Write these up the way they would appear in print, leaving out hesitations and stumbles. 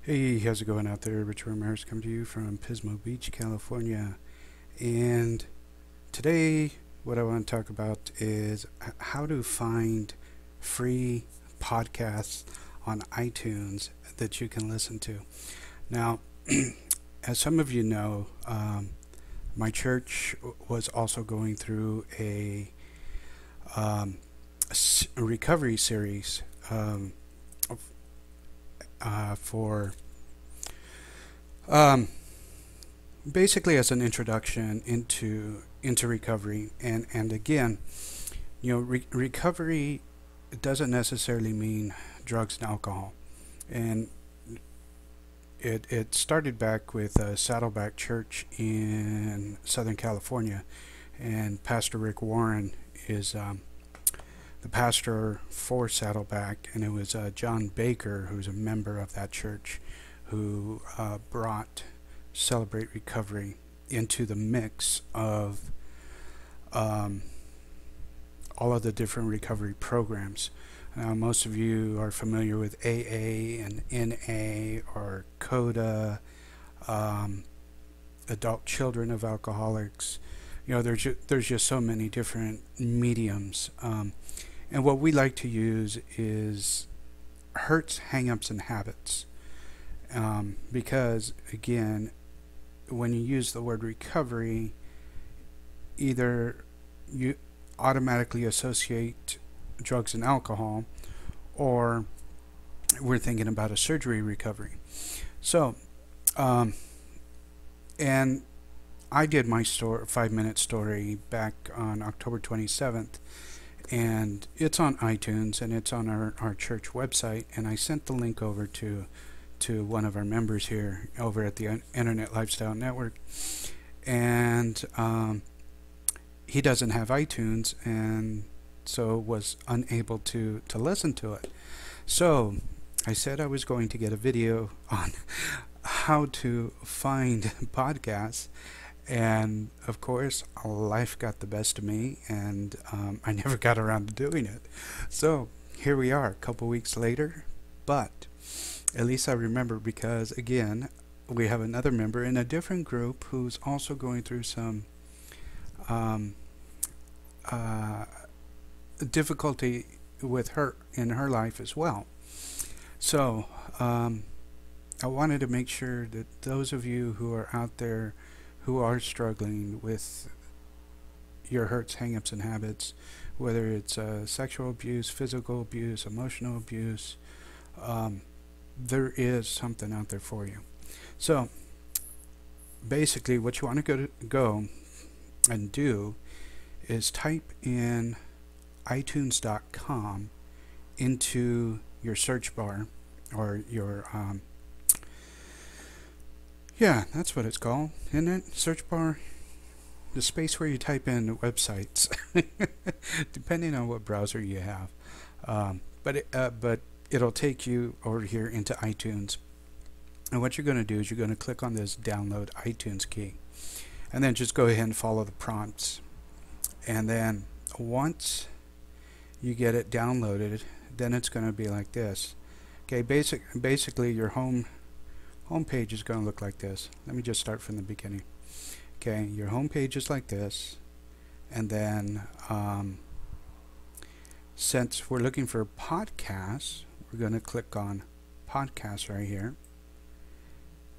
Hey, how's it going out there? Rich Ramirez coming to you from Pismo Beach, California. And today, what I want to talk about is how to find free podcasts on iTunes that you can listen to. Now, as some of you know, my church was also going through um, a recovery series for um, basically as an introduction into recovery. And again, recovery doesn't necessarily mean drugs and alcohol. And it started back with Saddleback Church in Southern California, and Pastor Rick Warren is the pastor for Saddleback, and it was John Baker, who's a member of that church, who brought Celebrate Recovery into the mix of um, all of the different recovery programs. Now, most of you are familiar with AA and NA or CODA, um, adult children of alcoholics. There's just so many different mediums. And what we like to use is hurts, hangups, and habits. Because, again, when you use the word recovery, either you automatically associate drugs and alcohol, or we're thinking about a surgery recovery. So, and I did my 5-minute story back on October 27th, and it's on iTunes and it's on our church website, and I sent the link over to one of our members here over at the Internet Lifestyle Network, and he doesn't have iTunes, and so was unable to listen to it. So I said I was going to get a video on how to find podcasts, and of course life got the best of me, and I never got around to doing it. So here we are a couple weeks later, but at least I remember, because again, we have another member in a different group who's also going through some um, uh, difficulty with her in her life as well. So I wanted to make sure that those of you who are out there who are struggling with your hurts, hangups, and habits, whether it's sexual abuse, physical abuse, emotional abuse, there is something out there for you. So basically, what you want to go and do is type in iTunes.com into your search bar, or your yeah, that's what it's called, isn't it? Search bar, the space where you type in websites, depending on what browser you have. But it'll take you over here into iTunes, and what you're going to do is you're going to click on this download iTunes key, and then just go ahead and follow the prompts. And then once you get it downloaded, then it's going to be like this. Okay, basically your home page is going to look like this. Let me just start from the beginning. Okay, your home page is like this, and then since we're looking for podcasts, we're going to click on podcasts right here,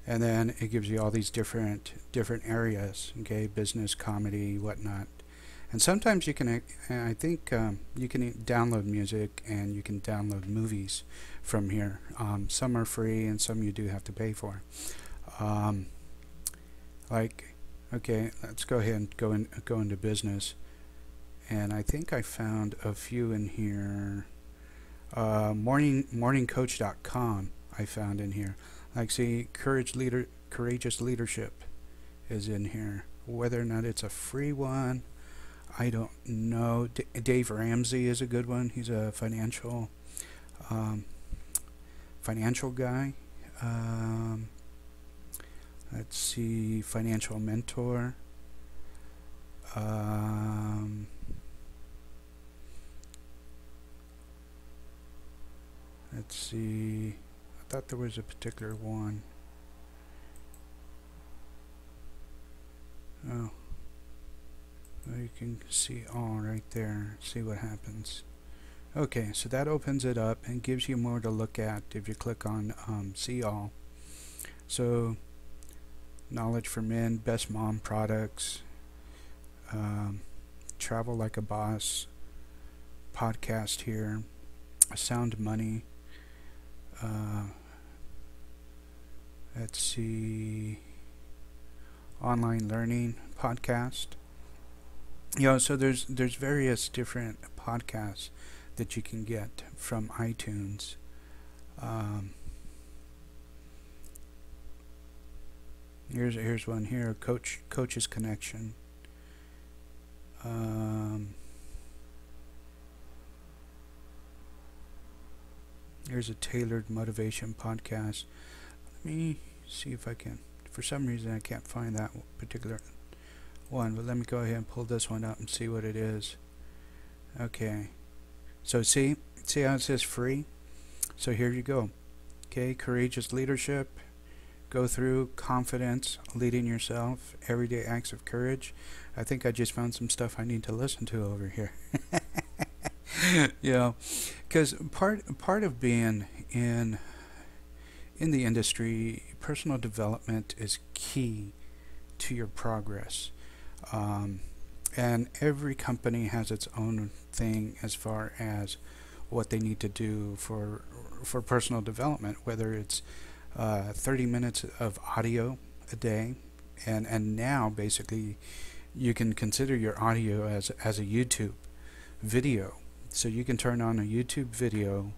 and then it gives you all these different areas. Okay, business, comedy, whatnot. And sometimes you can, I think you can download music and you can download movies from here. Some are free and some you do have to pay for. Okay, let's go ahead and go into business. And I think I found a few in here. Morningcoach.com I found in here. Like, see, courageous leadership is in here. Whether or not it's a free one, I don't know. Dave Ramsey is a good one. He's a financial guy. Let's see, financial mentor. Let's see. thought there was a particular one. Oh, well, you can see all right there. See what happens. Okay, so that opens it up and gives you more to look at if you click on see all. So, knowledge for men, best mom products, travel like a boss, podcast here, sound money. Let's see, online learning podcast. So there's various different podcasts that you can get from iTunes. Here's one here, Coach's Connection. Here's a tailored motivation podcast. Let me see if I can. For some reason, I can't find that particular one, but let me go ahead and pull this one up and see what it is. Okay. So see how it says free? So here you go. Okay, courageous leadership. Go through confidence, leading yourself, everyday acts of courage. I think I just found some stuff I need to listen to over here. Because part of being in the industry, personal development is key to your progress. And every company has its own thing as far as what they need to do for personal development, whether it's 30 minutes of audio a day, and now basically you can consider your audio as a YouTube video. So you can turn on a YouTube video,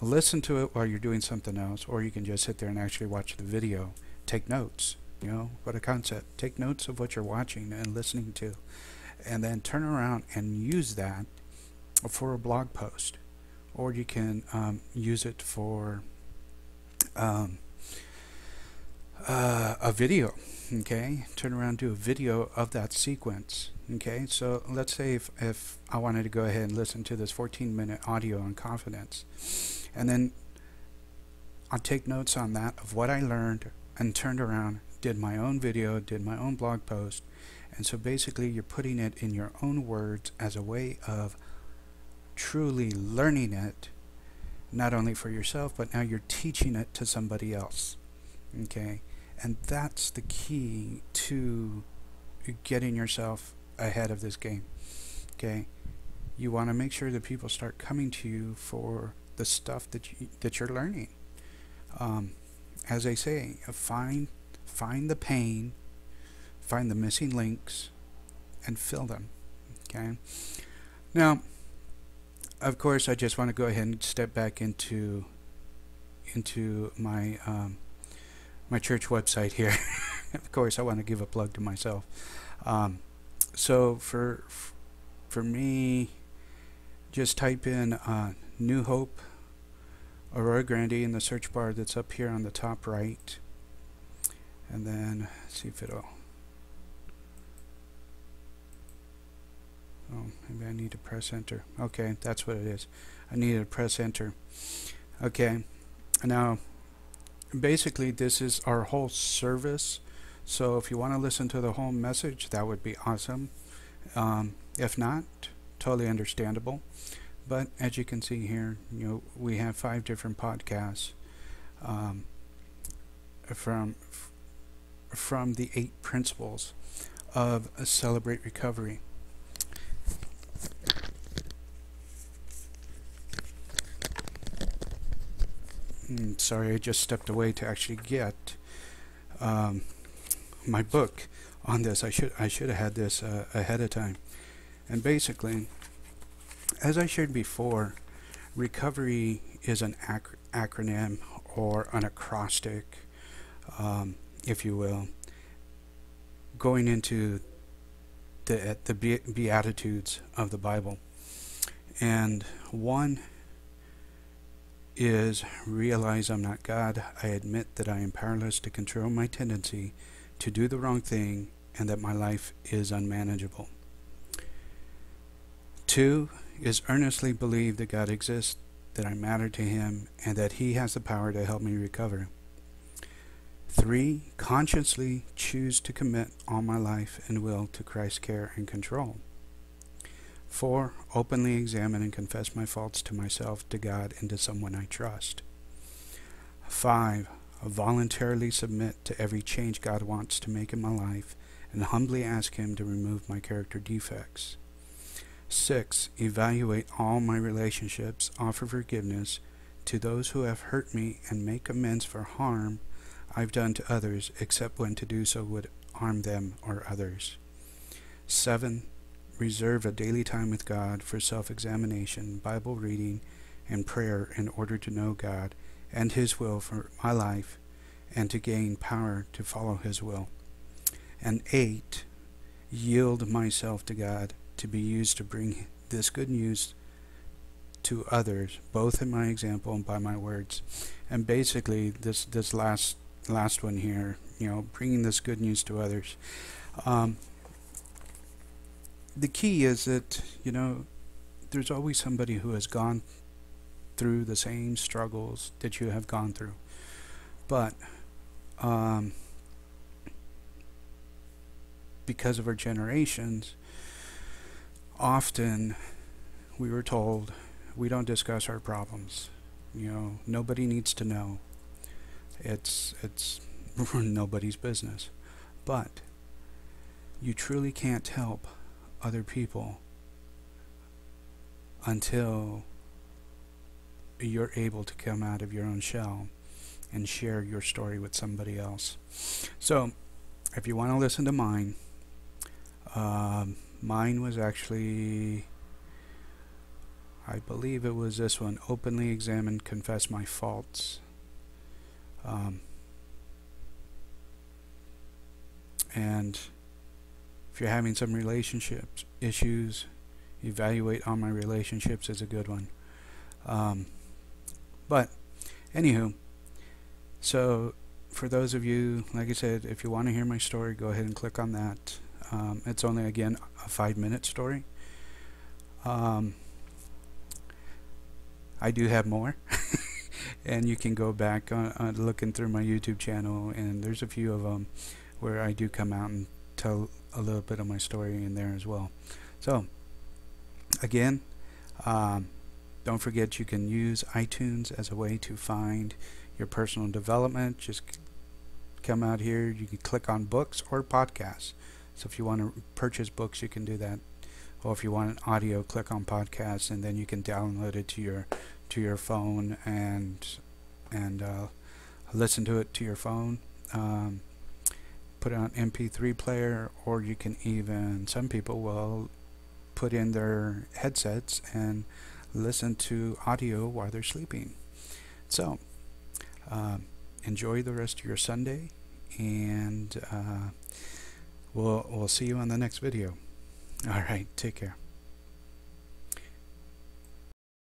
listen to it while you're doing something else, or you can just sit there and actually watch the video, take notes. What a concept. Take notes of what you're watching and listening to, and then turn around and use that for a blog post, or you can use it for a video. Okay, turn around and do a video of that sequence. Okay, so let's say if I wanted to go ahead and listen to this 14-minute audio on confidence, and then I'll take notes on that of what I learned, and turned around, did my own video, did my own blog post. And so basically you're putting it in your own words as a way of truly learning it, not only for yourself, but now you're teaching it to somebody else. Okay, and that's the key to getting yourself ahead of this game. Okay, you want to make sure that people start coming to you for the stuff that you're learning. As I say, find the pain, find the missing links, and fill them. Okay. Now, of course, I just want to go ahead and step back into my my church website here. Of course, I want to give a plug to myself. So for me, just type in New Hope Aurora Grande in the search bar that's up here on the top right, and then see if it'll. Oh, maybe I need to press enter. Okay, that's what it is. I needed to press enter. Okay, now basically this is our whole service. So if you want to listen to the whole message, that would be awesome. If not, totally understandable. But as you can see here, we have 5 different podcasts from the 8 principles of Celebrate Recovery. Sorry, I just stepped away to actually get my book on this. I should have had this ahead of time. And basically, as I shared before, recovery is an acronym or an acrostic, if you will, going into the Beatitudes of the Bible. And one is realize I'm not God. I admit that I am powerless to control my tendency to do the wrong thing and that my life is unmanageable. 2 is earnestly believe that God exists, that I matter to Him, and that He has the power to help me recover. 3. Consciously choose to commit all my life and will to Christ's care and control. 4. Openly examine and confess my faults to myself, to God, and to someone I trust. 5. Voluntarily submit to every change God wants to make in my life, and humbly ask Him to remove my character defects. 6. Evaluate all my relationships, offer forgiveness to those who have hurt me, and make amends for harm I've done to others, except when to do so would harm them or others. 7. Reserve a daily time with God for self-examination, Bible reading, and prayer in order to know God and His will for my life, and to gain power to follow His will. And 8. Yield myself to God to be used to bring this good news to others, both in my example and by my words. And basically, this last one here, bringing this good news to others. The key is that, there's always somebody who has gone through the same struggles that you have gone through. But because of our generations, often we were told we don't discuss our problems. Nobody needs to know. It's nobody's business. But you truly can't help other people until you're able to come out of your own shell and share your story with somebody else. So if you want to listen to mine, mine was actually, I believe it was this one, openly examine, confess my faults. And if you're having some relationships issues, evaluate all my relationships is a good one. But anywho, so for those of you, like I said, if you want to hear my story, go ahead and click on that. It's only, again, a 5-minute story. I do have more. And you can go back looking through my YouTube channel, and there's a few of them where I do come out and tell a little bit of my story in there as well. So again, don't forget you can use iTunes as a way to find your personal development. Just come out here, you can click on books or podcasts. So if you want to purchase books, you can do that, or if you want an audio, click on podcasts, and then you can download it to your phone and listen to it to your phone. Put it on MP3 player, or you can even, some people will put in their headsets and listen to audio while they're sleeping. So enjoy the rest of your Sunday, and we'll see you on the next video. All right, take care.